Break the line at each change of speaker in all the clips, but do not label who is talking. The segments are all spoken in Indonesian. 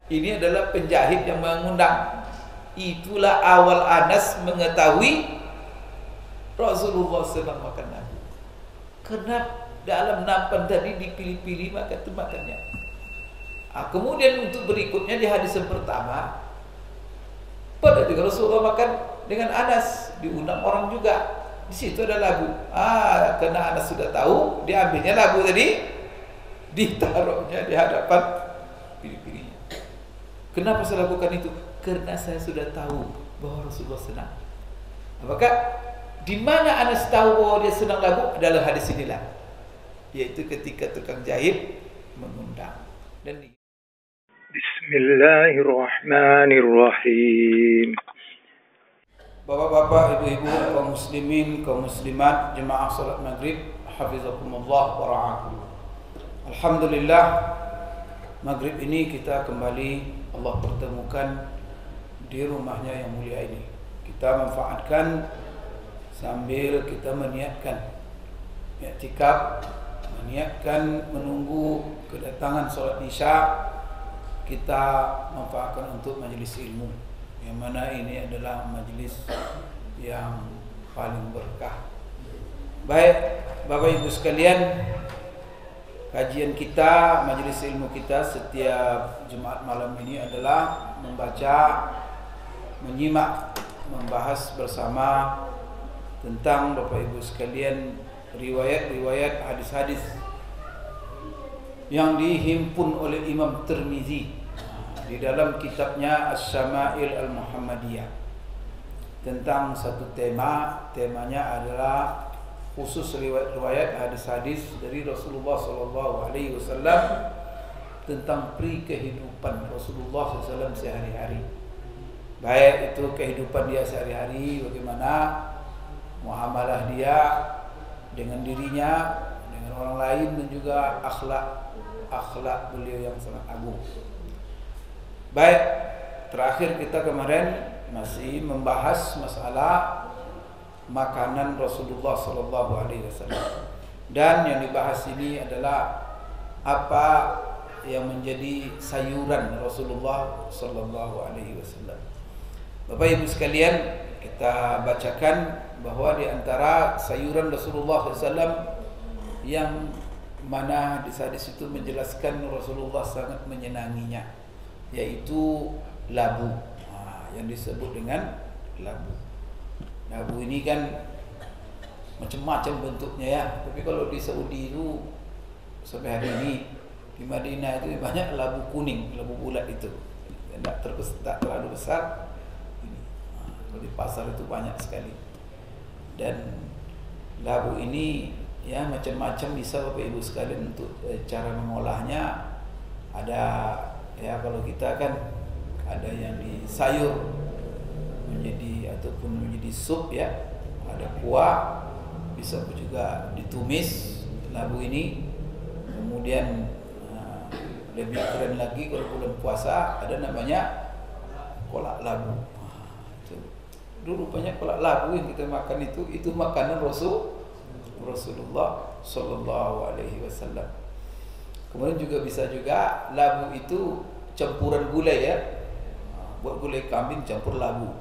Ini adalah penjahit yang mengundang. Itulah awal Anas mengetahui Rasulullah sedang makan labu. Karena dalam nampan tadi dipilih-pilih maka itu makannya. Kemudian untuk berikutnya di hadis yang pertama, pada juga Rasulullah makan dengan Anas, diundang orang juga. Di situ ada labu. Karena Anas sudah tahu, diambilnya labu tadi, ditaruhnya di hadapan pilih-pilihnya. Kenapa saya lakukan itu? Karena saya sudah tahu bahwa Rasulullah senang. Apakah di mana Anas tahu bahwa dia senang labu? Adalah hadis inilah, yaitu ketika tukang jahit mengundang. Dan
Bismillahirrahmanirrahim.
Bapak-bapak, ibu-ibu, kaum muslimin, kaum muslimat, jemaah salat maghrib, hafizakumullah wa ra'akum. Alhamdulillah, maghrib ini kita kembali Allah pertemukan di rumahnya yang mulia ini. Kita manfaatkan sambil kita meniatkan i'tikaf, meniatkan menunggu kedatangan salat isya. Kita manfaatkan untuk majelis ilmu, yang mana ini adalah majelis yang paling berkah. Baik, Bapak Ibu sekalian, kajian kita, majelis ilmu kita setiap Jumat malam ini adalah membaca, menyimak, membahas bersama tentang Bapak Ibu sekalian riwayat-riwayat hadis-hadis yang dihimpun oleh Imam Tirmizi di dalam kitabnya As-Syama'il Al-Muhammadiyah tentang satu temanya adalah khusus riwayat hadis-hadis dari Rasulullah SAW tentang pri kehidupan Rasulullah SAW sehari-hari. Baik itu kehidupan dia sehari-hari, bagaimana muamalah dia dengan dirinya, dengan orang lain, dan juga akhlak beliau yang sangat agung. Baik, terakhir kita kemarin masih membahas masalah makanan Rasulullah SAW, dan yang dibahas ini adalah apa yang menjadi sayuran Rasulullah SAW. Bapak Ibu sekalian, kita bacakan bahwa di antara sayuran Rasulullah SAW yang mana di hadis itu menjelaskan Rasulullah sangat menyenanginya, yaitu labu, yang disebut dengan labu. Labu ini kan macam-macam bentuknya ya, tapi kalau di Saudi itu sampai hari ini di Madinah itu banyak labu kuning, labu bulat itu, tidak terlalu besar. Kalau di pasar itu banyak sekali. Dan labu ini ya macam-macam bisa Bapak Ibu sekalian untuk cara mengolahnya. Ada ya, kalau kita kan ada yang disayur menjadi ataupun menjadi sup ya, ada kuah, bisa juga ditumis labu ini. Kemudian lebih keren lagi kalau bulan puasa ada namanya kolak labu. Dulu rupanya kolak labu yang kita makan itu makanan Rasulullah Sallallahu Alaihi Wasallam. Kemudian juga bisa juga labu itu campuran gulai ya, buat gulai kambing campur labu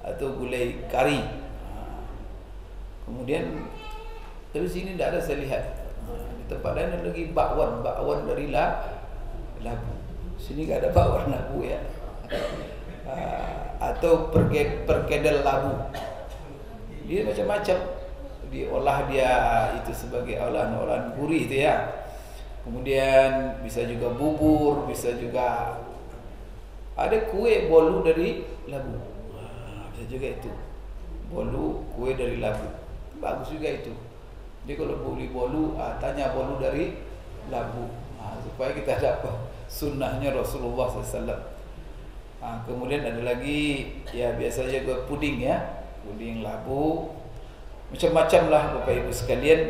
atau gulai kari. Kemudian dari sini tidak ada saya lihat. Di tempat lain ada lagi bakwan dari labu. Sini nggak ada bakwan labu ya. Atau perkedel labu. Dia macam-macam, diolah dia itu sebagai olahan-olahan gurih itu ya. Kemudian bisa juga bubur, bisa juga ada kue bolu dari labu. Bisa juga itu bolu kue dari labu, bagus juga itu. Jadi kalau beli bolu, tanya bolu dari labu, supaya kita dapat sunnahnya Rasulullah SAW. Kemudian ada lagi ya biasanya juga puding ya, puding labu, macam-macam lah Bapak Ibu sekalian.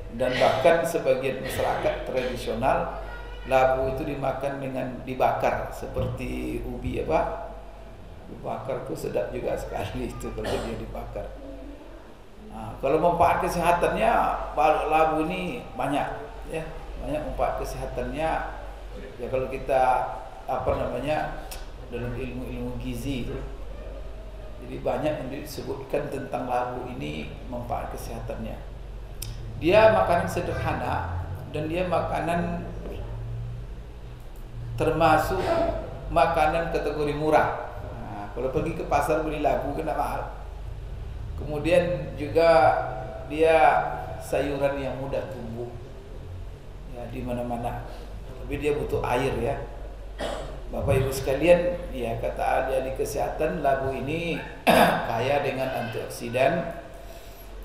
Dan bahkan sebagian masyarakat tradisional labu itu dimakan dengan dibakar seperti ubi apa, dibakar tuh sedap juga sekali itu kalau dia dibakar. Kalau manfaat kesehatannya labu ini banyak ya, banyak manfaat kesehatannya ya. Kalau kita apa namanya, dalam ilmu gizi itu. Jadi banyak yang disebutkan tentang labu ini manfaat kesehatannya. Dia makanan sederhana dan dia makanan termasuk makanan kategori murah. Nah, kalau pergi ke pasar beli labu kena mahal. Kemudian juga dia sayuran yang mudah tumbuh ya di mana-mana. Tapi dia butuh air ya. Bapak Ibu sekalian, ya kata ahli kesehatan, labu ini kaya dengan antioksidan,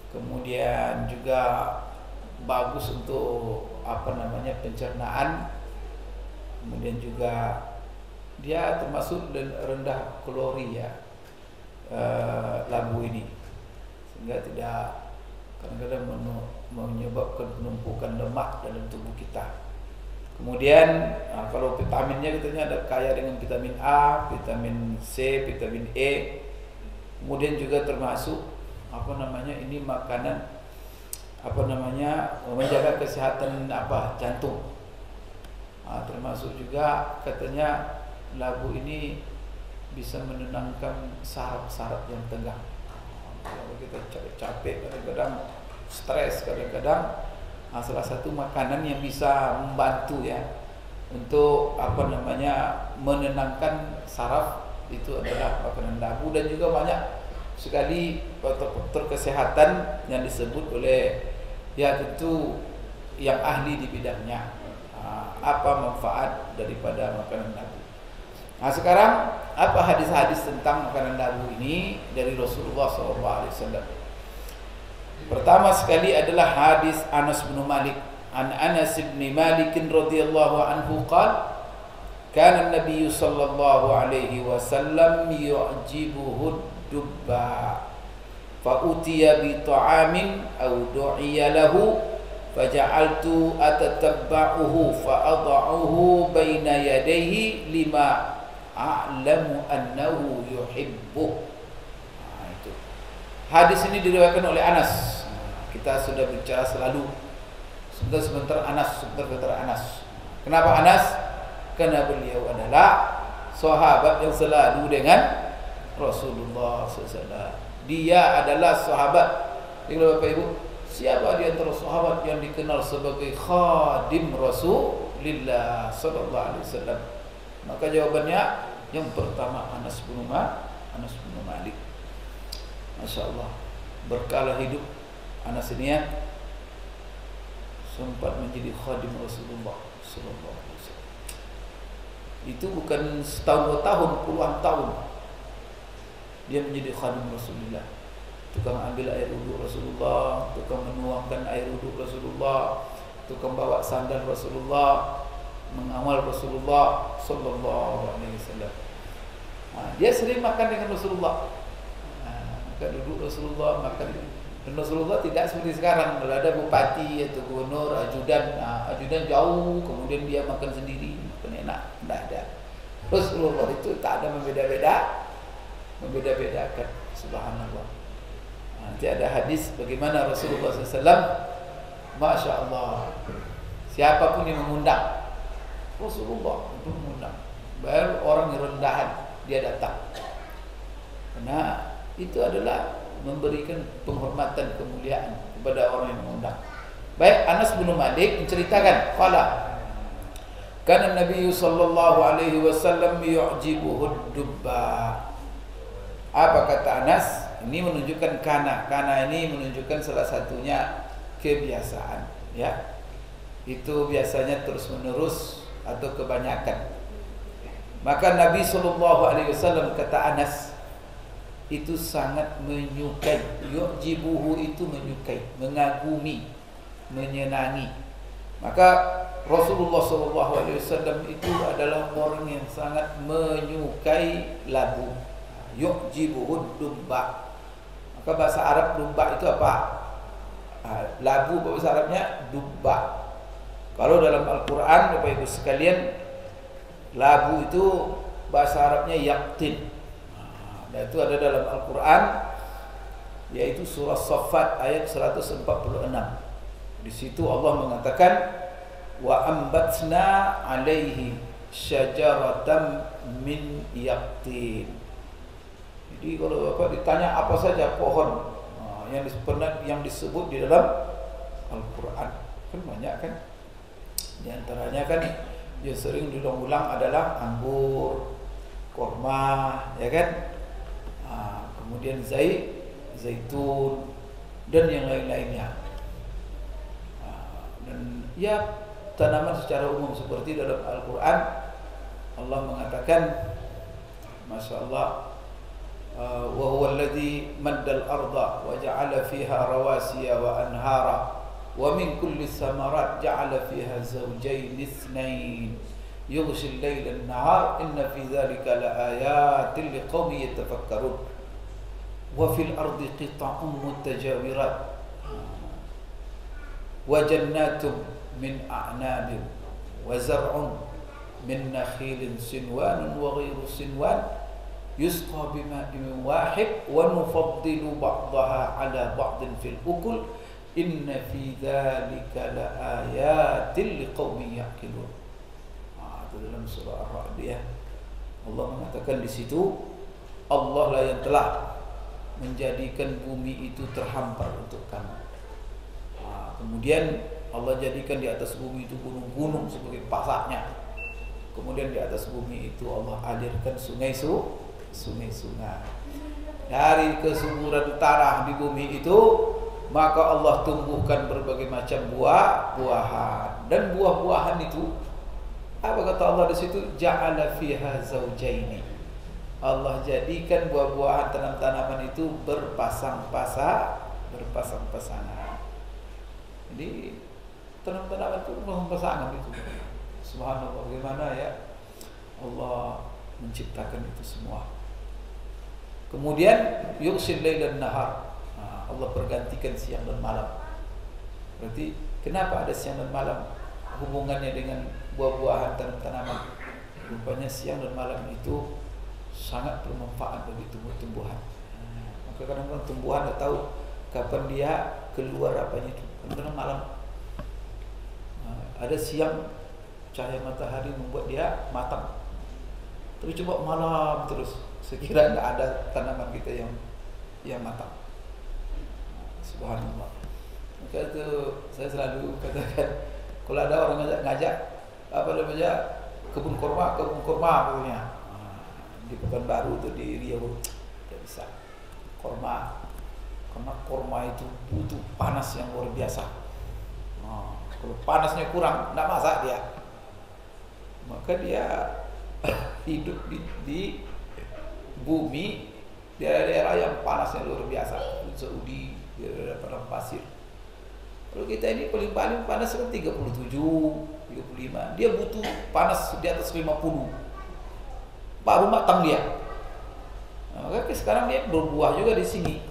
kemudian juga bagus untuk apa namanya pencernaan, kemudian juga dia termasuk rendah kalori ya, labu ini, sehingga tidak kadang-kadang menyebabkan penumpukan lemak dalam tubuh kita. Kemudian kalau vitaminnya katanya ada kaya dengan vitamin A, vitamin C, vitamin E. Kemudian juga termasuk apa namanya, ini makanan apa namanya, menjaga kesehatan jantung. Termasuk juga katanya labu ini bisa menenangkan saraf-saraf yang tegang. Kalau kita capek kadang-kadang stres, kadang-kadang salah satu makanan yang bisa membantu ya untuk apa namanya menenangkan saraf itu adalah makanan labu. Dan juga banyak sekali faktor kesehatan yang disebut oleh ya tentu yang ahli di bidangnya apa manfaat daripada makanan labu. Nah sekarang apa hadis-hadis tentang makanan labu ini dari Rasulullah SAW? Pertama sekali adalah hadis Anas bin Malik. An Anas bin Malik radhiyallahu anhu qala kana an-nabiy sallallahu alaihi wasallam yu'jibuhu dubba fa utiya bi ta'amin aw du'iya lahu faja'altu atatabba'uhu fa ad'uhu baina yadayhi lima a'lamu annahu yuhibbu. Itu hadis ini diriwayatkan oleh Anas. Kita sudah bicara selalu sebentar Anas. Kenapa Anas? Karena beliau adalah sahabat yang selalu dengan Rasulullah SAW. Dia adalah sahabat. Jadi Bapak Ibu, siapa di antara sahabat yang dikenal sebagai khadim Rasulullah SAW? Maka jawabannya yang pertama Anas bin Malik. Masya Allah, berkala hidup Anas ini ya sempat menjadi khadim Rasulullah SAW. Itu bukan setahun 2 tahun, puluhan tahun dia menjadi khadim Rasulullah. Tukang ambil air wudhu Rasulullah, tukang menuangkan air wudhu Rasulullah, tukang bawa sandal Rasulullah, mengawal Rasulullah Sallallahu Alaihi Wasallam. Dia sering makan dengan Rasulullah, makan duduk Rasulullah, makan. Dan Rasulullah tidak seperti sekarang, kalau ada bupati atau gubernur, ajudan jauh, kemudian dia makan sendiri, makan enak, tidak ada. Rasulullah itu tak ada membeda-bedakan. Subhanallah. Nanti ada hadis bagaimana Rasulullah SAW, Masya Allah, siapapun yang mengundang Rasulullah untuk mengundang, baru orang yang rendahan dia datang, karena itu adalah memberikan penghormatan, kemuliaan kepada orang yang mengundang. Baik, Anas bin Malik menceritakan, qala kana Nabi sallallahu alaihi wasallam yu'jibuhu dubba. Apa kata Anas? Ini menunjukkan kana ini menunjukkan salah satunya kebiasaan, ya. Itu biasanya terus-menerus atau kebanyakan. Maka Nabi sallallahu alaihi wasallam, kata Anas, itu sangat menyukai. Yu'jibuhu itu menyukai, mengagumi, menyenangi. Maka Rasulullah SAW itu adalah orang yang sangat menyukai labu. Yu'jibuhu dubba. Maka bahasa Arab dubba itu apa? Labu bahasa Arabnya dubba. Kalau dalam Al-Quran Bapak Ibu sekalian, labu itu bahasa Arabnya yaqtin. Dan itu ada dalam Al-Quran, yaitu surah Saffat ayat 146. Di situ Allah mengatakan, wa ambatna alaihi syajaratam min yaqtin. Jadi kalau Bapak ditanya apa saja pohon yang disebut di dalam Al-Quran, kan banyak kan. Di antaranya kan yang sering diulang-ulang adalah anggur, korma, ya kan. Kemudian zaitun dan yang lain-lainnya. Dan ya tanaman secara umum seperti dalam Al-Quran Allah mengatakan, Masya Allah, wa huwa alladhi maddal arda wa ja'ala fiha rawasiya wa anhara wa min kulli samarat ja'ala fiha zawjayn ithnain yughshi al-layla an-nahar inna fi dhalika laayatin liqaumin yatafakkarun wa fil ardi qita'un mutajawirat wa jannatun min a'nabin wa zar'un min nakhilin sinwanun wa ghairu sinwan yusqa bima'in wahid wa nufaddilu ba'daha 'ala ba'din fil ukul inna fi dzalika laayatin liqaumin ya'qilun. Itu dalam surah Ar-Ra'd ya. Allah mengatakan di situ, Allah lah yang telah menjadikan bumi itu terhampar untuk kamu. Kemudian Allah jadikan di atas bumi itu gunung-gunung sebagai pasaknya. Kemudian di atas bumi itu Allah alirkan sungai-sungai. Dari kesuburan tanah di bumi itu, maka Allah tumbuhkan berbagai macam buah-buahan. Dan buah-buahan itu, apa kata Allah di situ? Ja'ala fiha zawjaini. Allah jadikan buah-buahan tanaman itu berpasang-pasangan. Jadi tanaman-tanaman itu berpasangan itu. Subhanallah, bagaimana ya Allah menciptakan itu semua. Kemudian yughshil laila nahar. Allah pergantikan siang dan malam. Berarti kenapa ada siang dan malam? Hubungannya dengan buah-buahan dan tanaman. Rupanya siang dan malam itu sangat bermanfaat bagi tumbuh-tumbuhan. Maka kadang-kadang tumbuhan tidak tahu kapan dia keluar apanya itu. Kadang-kadang malam. Ada siang cahaya matahari membuat dia matang. Tapi coba malam terus, sekira tidak ada tanaman kita yang matang. Subhanallah. Maka itu saya selalu katakan, kalau ada orang ngajak apa namanya kebun kurma pokoknya di Pekanbaru atau di Riau, tidak bisa kurma, karena kurma itu butuh panas yang luar biasa. Kalau panasnya kurang, tidak masak dia. Maka dia hidup di bumi di daerah-daerah yang panasnya luar biasa, Saudi, di daerah padang pasir. Kalau kita ini paling panas kan 37, 35. Dia butuh panas di atas 50. Baru matang dia. Maka sekarang dia berbuah juga di sini.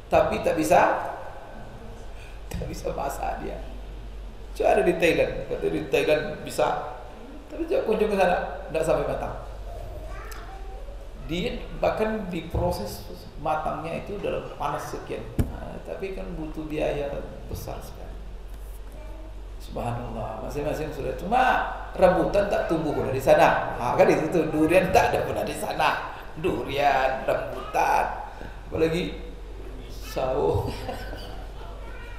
Tapi tak bisa masak dia. Coba ada di Thailand, kata di Thailand bisa. Tapi coba kunjung ke sana, tidak sampai matang. Dia bahkan di proses matangnya itu dalam panas sekian. Tapi kan butuh biaya besar sekali. Subhanallah, masing-masing sudah. Cuma rambutan tak tumbuh pernah di sana. Kan itu tuh, durian tak ada pernah di sana. Durian, rambutan, apalagi sawo.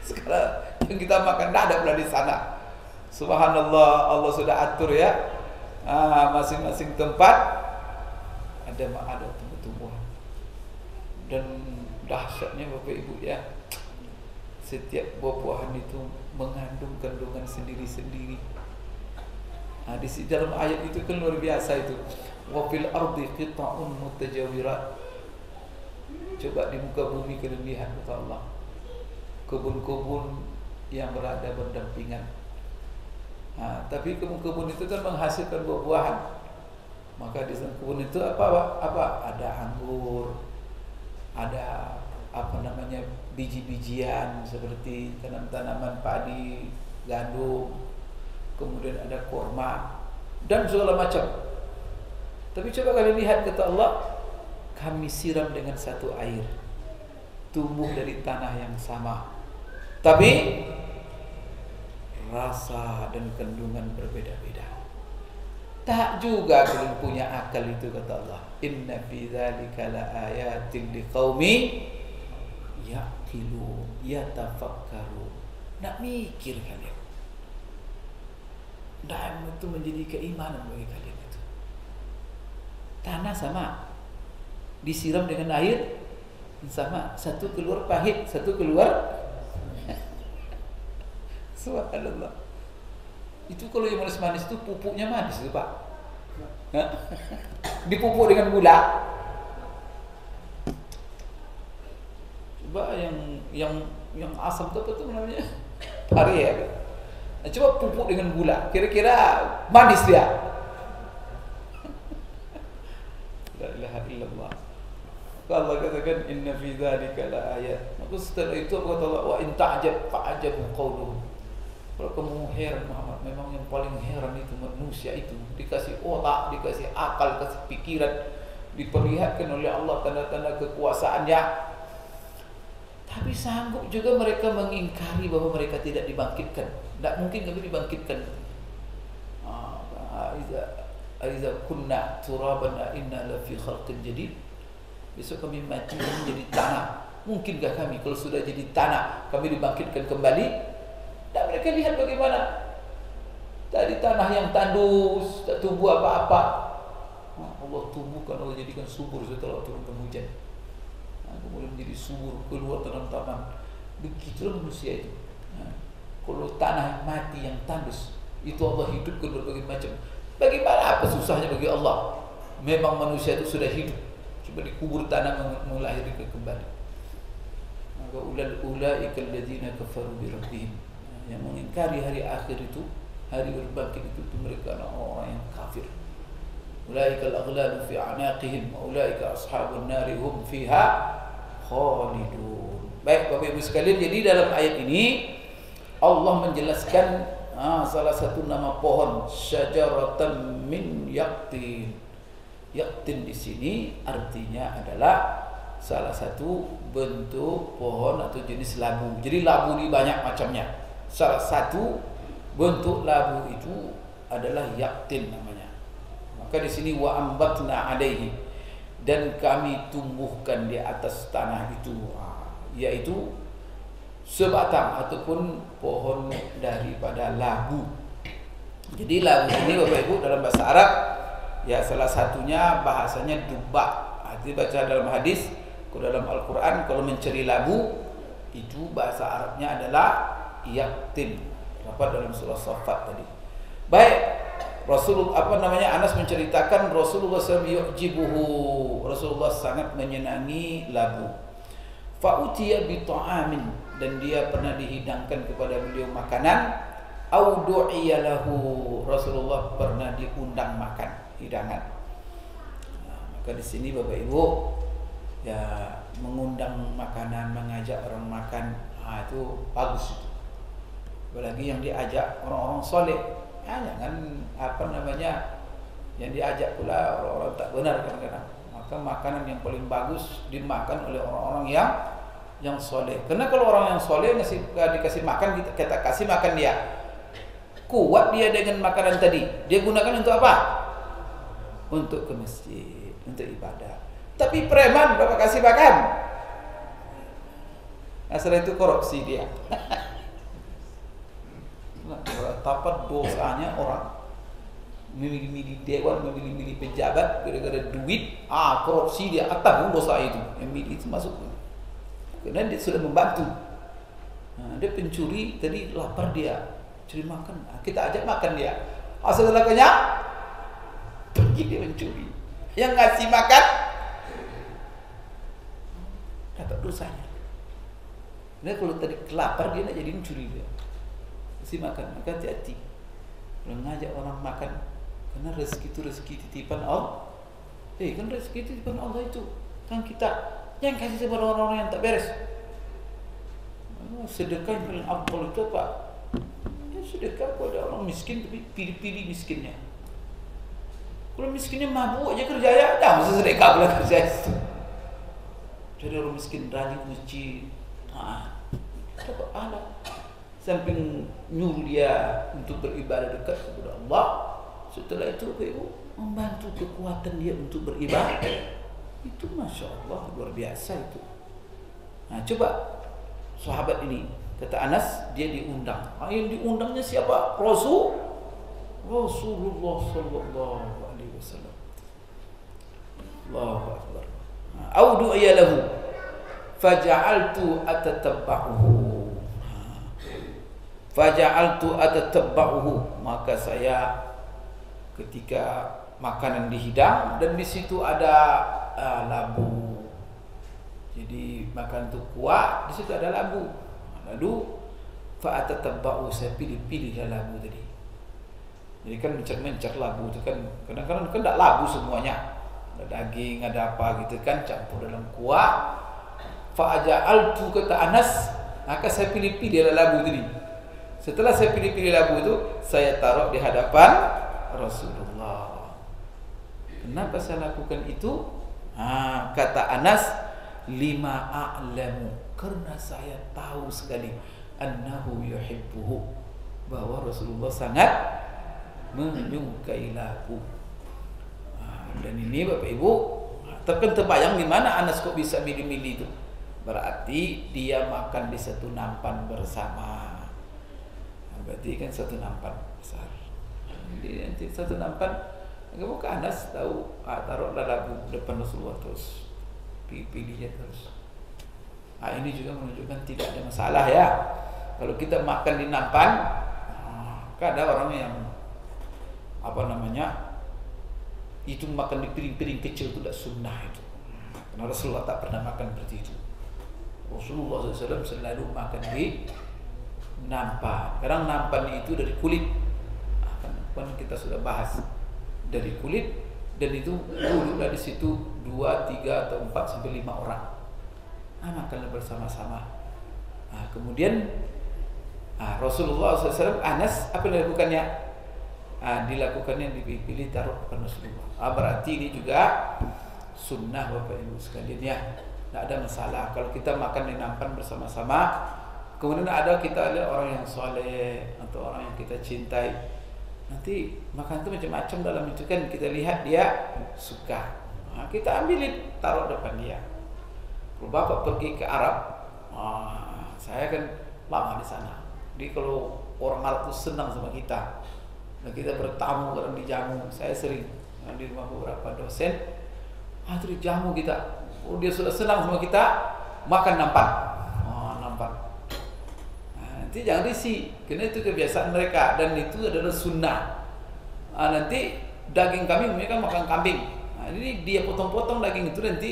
Sekarang yang kita makan tak ada pernah di sana. Subhanallah, Allah sudah atur ya. Masing-masing tempat ada tumbuh-tumbuhan. Dan dahsyatnya Bapak Ibu ya, setiap buah-buahan itu mengandung kandungan sendiri-sendiri. Di dalam ayat itu kan luar biasa itu. Wa fil ardi qita'un mutajawirat. Coba di muka bumi kalian lihat kata Allah. Kebun-kebun yang berada berdampingan. Tapi kebun-kebun itu kan menghasilkan buah-buahan. Maka di kebun itu apa? Ada anggur, ada biji-bijian seperti tanaman padi, gandum, kemudian ada kurma dan segala macam. Tapi coba kalian lihat kata Allah, kami siram dengan satu air, tumbuh dari tanah yang sama, tapi rasa dan kandungan berbeda-beda. Tak juga kalau punya akal itu, kata Allah. Inna fi dzalika laayatin liqaumi yaqilun yatafakkarun. Nak mikir kalian. Dan itu menjadi keimanan bagi kalian itu. Tanah sama, disiram dengan air sama, satu keluar pahit, satu keluar subhanallah. Itu kalau yang manis-manis itu pupuknya manis itu, Pak. Dipupuk dengan gula. Coba yang asam itu apa tuh namanya? Pari ya. Nah, coba pupuk dengan gula, kira-kira manis dia. La ilaha illallah. Allah katakan inna fi dzalika la ayat. Maka setelah itu kata Allah, wa in ta'jab fa'ajabu qawluhum. Kalau kamu heran Muhammad, memang yang paling heran itu manusia itu, dikasih otak, dikasih akal, dikasih pikiran, diperlihatkan oleh Allah tanda-tanda kekuasaannya, tapi sanggup juga mereka mengingkari bahwa mereka tidak dibangkitkan. Tidak mungkin kami dibangkitkan. Aiza kunna turaban inna la fi khalqin jadid. Besok kami mati menjadi tanah. Mungkinkah kami kalau sudah jadi tanah kami dibangkitkan kembali? Dan mereka lihat bagaimana tadi tanah yang tandus, tak tumbuh apa-apa, Allah tumbuhkan, Allah jadikan subur setelah turunkan hujan. Kemudian menjadi subur, keluar tanam-taman. Begitulah manusia itu. Kalau tanah yang mati, yang tandus, itu Allah hidupkan berbagai macam. Bagaimana apa susahnya bagi Allah? Memang manusia itu sudah hidup, cuma dikubur tanah melahirkan kembali. Maka ulaikal ladzina kafaru bi rabbihim. Yang mengingkari hari akhir itu, hari berbangkit itu mereka orang yang kafir. Ulaikal aghlalu fi a'naqihim wa ulaika ashabun nari hum fiha khalidun. Baik Bapak Ibu sekalian, jadi dalam ayat ini Allah menjelaskan salah satu nama pohon, syajaratan min yaqtin. Yaqtin di sini artinya adalah salah satu bentuk pohon atau jenis labu. Jadi labu ini banyak macamnya. Salah satu bentuk labu itu adalah yaqtin namanya. Maka di sini wa ambatna alaihi, dan kami tumbuhkan di atas tanah itu, yaitu sebatang ataupun pohon daripada labu. Jadi labu ini Bapak Ibu dalam bahasa Arab ya salah satunya bahasanya dubba. Jadi baca dalam hadis, kalau dalam Al-Quran kalau mencari labu itu bahasa Arabnya adalah yaqtin. Dapat dalam surah Saffat tadi. Baik, Anas menceritakan Rasulullah SAW yu'jibuhu, Rasulullah sangat menyenangi labu. Fa'utiya bi ta'amin, dan dia pernah dihidangkan kepada beliau makanan. Au du'iya lahu, Rasulullah pernah diundang makan, hidangan. Maka di sini Bapak Ibu ya mengundang makanan, mengajak orang makan, itu bagus itu. Apalagi yang diajak orang-orang soleh, jangan yang diajak pula orang-orang tak benar kadang-kadang. Maka makanan yang paling bagus dimakan oleh orang-orang yang soleh. Karena kalau orang yang soleh dikasih makan, kita kasih makan dia, kuat dia dengan makanan tadi, dia gunakan untuk apa? Untuk ke masjid, untuk ibadah. Tapi preman Bapak kasih makan, asal itu korupsi dia. Betapa dosanya orang milih-milih dewan, milih-milih pejabat gara-gara duit, korupsi dia, atau dosa itu. Yang milih itu masuk, karena dia sudah membantu. Dia pencuri, tadi lapar dia, curi makan, kita ajak makan dia. Setelah kenyang, pergi dia mencuri. Yang ngasih makan dapat dosanya. Nah kalau tadi kelapar dia nak jadi mencuri dia. Kasih makan, maka hati-hati mengajak orang makan, karena rezeki itu rezeki titipan Allah. Kan rezeki titipan Allah itu kan kita yang kasih kepada orang-orang yang tak beres. Sedekah yang paling afdal itu apa? Ya sedekah kepada orang miskin, tapi pilih-pilih miskinnya. Kalau miskinnya mabuk aja kerja ya, jangan mesti sedekah pula kerja itu. Jadi orang miskin rajin masjid, dapat pahala. Samping nyuruh dia untuk beribadah dekat kepada Allah, Setelah itu Bapak Ibu membantu kekuatan dia untuk beribadah. Itu Masya Allah luar biasa itu. Nah coba sahabat ini, kata Anas, dia diundang. Yang diundangnya siapa? Rasulullah Sallallahu Alaihi Wasallam. Allahu Akbar. Audu ayalahu, faja'altu atatabba'uhu. Maka saya ketika makanan dihidang dan di situ ada labu. Jadi makan itu kuah, di situ ada labu. Lalu fa'atatabba'u, saya pilih-pilih labu tadi. Jadi kan mencer-mencer labu itu kan kadang-kadang kan tidak labu semuanya. Ada daging, ada apa gitu kan campur dalam kuah. Fa'aja'altu, kata Anas, maka saya pilih-pilih labu tadi. Setelah saya pilih-pilih labu itu, saya taruh di hadapan Rasulullah. Kenapa saya lakukan itu? Kata Anas, lima a'lamu, karena saya tahu sekali annahu yuhibbuhu, bahwa Rasulullah sangat menyukai labu. Dan ini Bapak Ibu terbayang di mana Anas kok bisa milih-milih itu. Berarti dia makan di satu nampan bersama. Berarti kan satu nampan besar. Jadi nanti satu nampan, kamu ke Anas tahu, taruhlah labu depan Rasulullah terus, pilihnya terus. Ini juga menunjukkan tidak ada masalah ya. Kalau kita makan di nampan, ada orang yang itu makan di piring-piring kecil itu tidak sunnah itu. Karena Rasulullah tak pernah makan seperti itu. Rasulullah SAW selalu makan di nampan. Kadang nampan itu dari kulit. Kan kita sudah bahas dari kulit, dan itu dulu di situ 2, 3 atau 4 sampai 5 orang. Makanlah bersama-sama. Kemudian Rasulullah SAW, Anas apa yang dilakukannya? Dilakukannya dipilih taruh kepada Rasulullah. Berarti ini juga sunnah Bapak Ibu sekalian ya. Tidak ada masalah kalau kita makan di nampan bersama-sama. Kemudian ada kita lihat orang yang soleh atau orang yang kita cintai, nanti makan itu macam-macam dalam itu kan kita lihat dia suka, kita ambilin taruh depan dia. Kalau Bapak pergi ke Arab, saya kan lama di sana. Jadi kalau orang Arab itu senang sama kita, dan kita bertamu kadang dijamu. Saya sering di rumah beberapa dosen, terus jamu kita. Dia sudah senang sama kita, makan nampan. Nampan. Nanti jangan risih, karena itu kebiasaan mereka dan itu adalah sunnah. Nanti daging kambing mereka makan kambing. Ini dia potong-potong daging itu nanti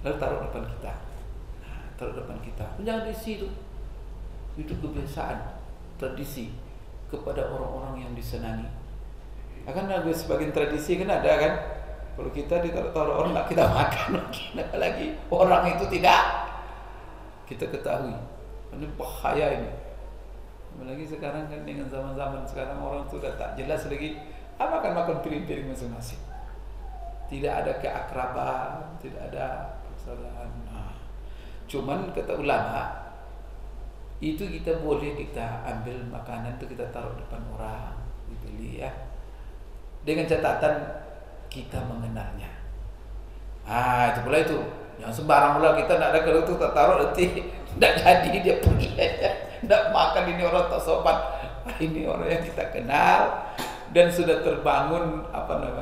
lalu taruh depan kita. Taruh depan kita. Jangan risih itu. Itu kebiasaan, tradisi kepada orang-orang yang disenangi. Akan ada sebagian tradisi kan ada kan. Kalau kita ditaruh orang tak kita makan lagi orang itu tidak kita ketahui. Ini bahaya ini. Apalagi sekarang kan dengan zaman-zaman sekarang orang sudah tak jelas lagi apa akan makan piring-piring masing-masing. Tidak ada keakraban, tidak ada persaudaraan. Cuman kata ulama, itu kita boleh kita ambil makanan itu kita taruh depan orang, dibeli ya. Dengan catatan kita mengenalnya. Itu pula itu. Yang sembarang pula kita tidak ada kalau itu tak taruh nanti tidak jadi dia pergi aja. Tidak makan, ini orang tak sopan. Ini orang yang kita kenal dan sudah terbangun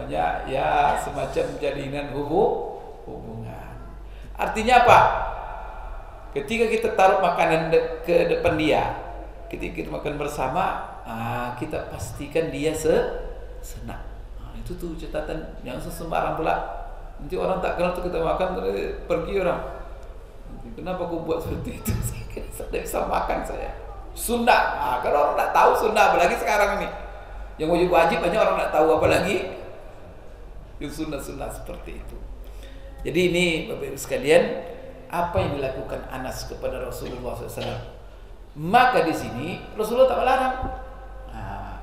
ya semacam jalinan hubungan. Artinya apa? Ketika kita taruh makanan ke depan dia, ketika kita makan bersama, kita pastikan dia senang. Itu tuh catatan, yang sembarang pula. Nanti orang tak kenal tuh kita makan pergi orang. Kenapa aku buat seperti itu? Saya tidak bisa makan saya. Sunnah. Kalau orang tak tahu sunnah, apalagi sekarang ini. Yang wajib banyak orang tak tahu, apalagi yang sunnah-sunnah seperti itu. Jadi ini Bapak Ibu sekalian, apa yang dilakukan Anas kepada Rasulullah SAW. Maka di sini Rasulullah tak melarang.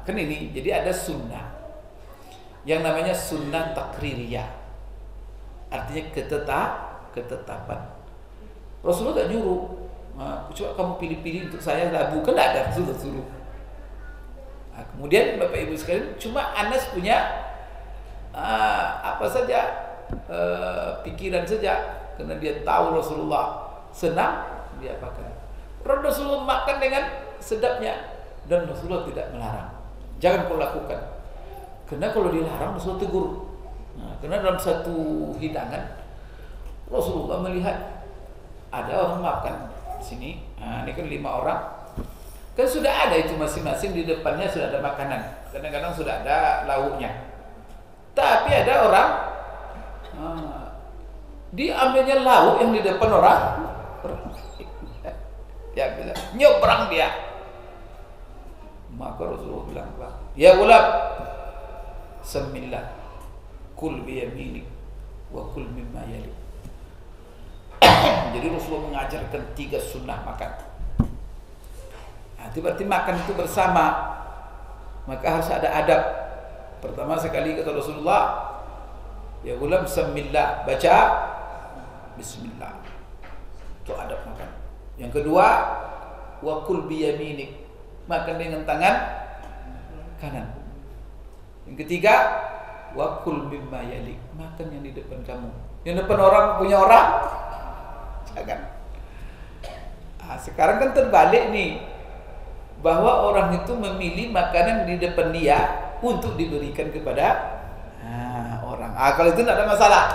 Kan ini, jadi ada sunnah yang namanya sunnah takririyah, artinya ketetapan. Rasulullah tak nyuruh, coba kamu pilih-pilih untuk saya labu, kan tidak ada Rasulullah suruh. Nah, kemudian Bapak Ibu sekalian, cuma Anas punya apa saja pikiran saja, karena dia tahu Rasulullah senang, dia makan. Rasulullah makan dengan sedapnya, dan Rasulullah tidak melarang. Jangan kau lakukan, karena kalau dilarang Rasulullah tegur. Nah, karena dalam satu hidangan Rasulullah melihat ada orang makan di sini. Nah, ini kan 5 orang, kan sudah ada itu masing-masing di depannya sudah ada makanan. Kadang-kadang sudah ada lauknya. Tapi ada orang diambilnya lauk yang di depan orang. Ya bilang nyebrang dia. Maka Rasulullah bilang, ya ulam, semillah, kul biyaminik, wa kul mimma yali. Jadi Rasulullah mengajarkan 3 sunnah makan. Nah, itu berarti makan itu bersama, maka harus ada adab. Pertama sekali kata Rasulullah, ya ulam, semillah, baca bismillah, itu adab makan. Yang kedua, wa kul biyaminik, makan dengan tangan kanan. Yang ketiga, wa kul mimma yalik, makan yang di depan kamu. Yang depan orang punya orang, jangan. Nah, sekarang kan terbalik nih, bahwa orang itu memilih makanan di depan dia untuk diberikan kepada orang. Kalau itu tidak ada masalah.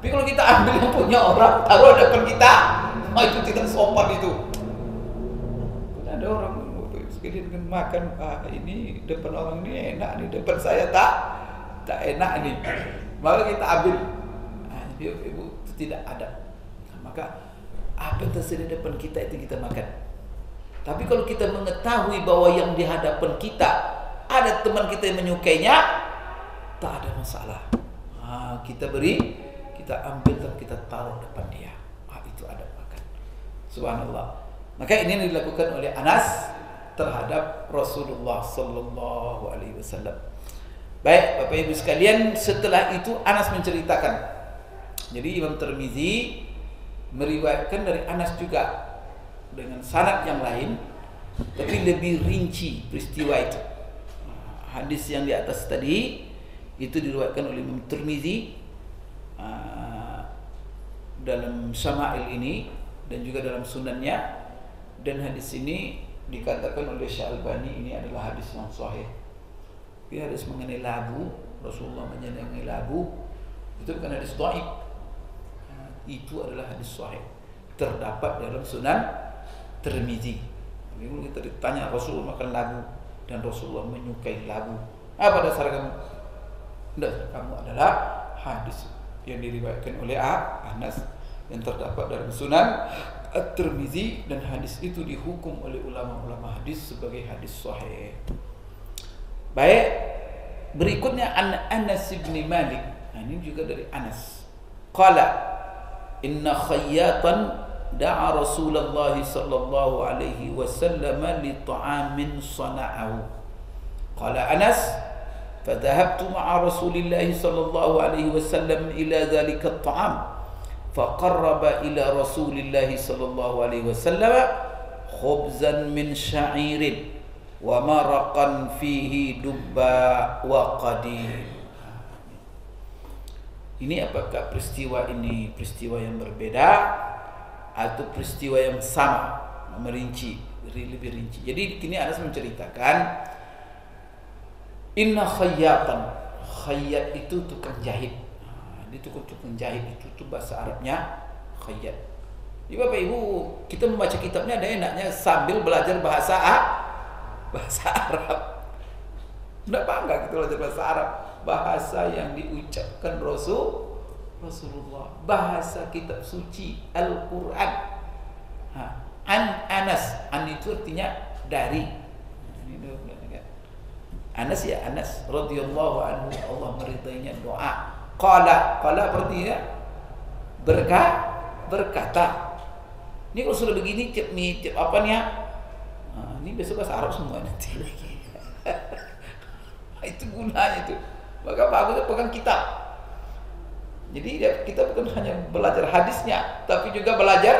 Tapi kalau kita ambil yang punya orang, taruh depan kita, itu tidak sopan itu. Ada orang sekali dengan makan, ini depan orang ini enak nih, depan saya tak enak nih, maka kita ambil. Ibu itu tidak ada. Maka apa yang tersedia depan kita itu kita makan. Tapi kalau kita mengetahui bahwa yang di hadapan kita ada teman kita yang menyukainya, tak ada masalah. Kita beri, kita ambil dan kita taruh depan dia. Itu ada makan. Subhanallah. Maka ini yang dilakukan oleh Anas terhadap Rasulullah sallallahu alaihi wasallam. Baik, Bapak Ibu sekalian, setelah itu Anas menceritakan. Jadi Imam Tirmizi meriwayatkan dari Anas juga dengan sanad yang lain, tapi lebih rinci peristiwa itu. Hadis yang di atas tadi itu diriwayatkan oleh Imam Tirmizi dalam Syama'il ini dan juga dalam sunannya, dan hadis ini dikatakan oleh Syalbani ini adalah hadis yang sahih. Ini hadis mengenai labu, Rasulullah menyenangi labu, itu bukan hadis dhaif. Itu adalah hadis sahih, terdapat dalam Sunan Tirmizi. Jadi kita ditanya Rasulullah makan labu dan Rasulullah menyukai labu, apa dasar kamu? Dasar kamu adalah hadis yang diriwayatkan oleh Anas yang terdapat dalam Sunan At-Tirmizi, dan hadis itu dihukum oleh ulama-ulama hadis sebagai hadis sahih. Baik, berikutnya Anas bin Malik. Nah, ini juga dari Anas. Qala inna khayyatan da'a Rasulullah sallallahu alaihi wasallam li ta'amin sana'ahu. Qala Anas, fadhahabtu ma'a Rasulillah sallallahu alaihi wasallam ila dhalika at-ta'am faqarraba ila Rasulillah sallallahu alaihi wasallam khubzan min sya'irin wa maraqan fihi dubba wa qadim. Ini apakah peristiwa ini peristiwa yang berbeda atau peristiwa yang sama, merinci, lebih rinci. Jadi kini Anas menceritakan, inna khayyatan, khayyat itu tukang jahit. Ini tukang jahit itu bahasa Arabnya khayyat. Jadi Bapak Ibu, kita membaca kitabnya ada enaknya sambil belajar bahasa Arab. Tidak bangga kita belajar bahasa Arab, bahasa yang diucapkan Rasulullah, bahasa kitab suci Al-Quran. Anas, an itu artinya dari. Anas ya Anas radhiyallahu anhu, Allah meridainya doa. Qala berarti ya berkata. Ini kalau sudah begini cep apa nih ya? Ini besok bahasa Arab semua nanti lagi. Itu gunanya itu. Maka bagusnya pegang kitab. Jadi kita bukan hanya belajar hadisnya, tapi juga belajar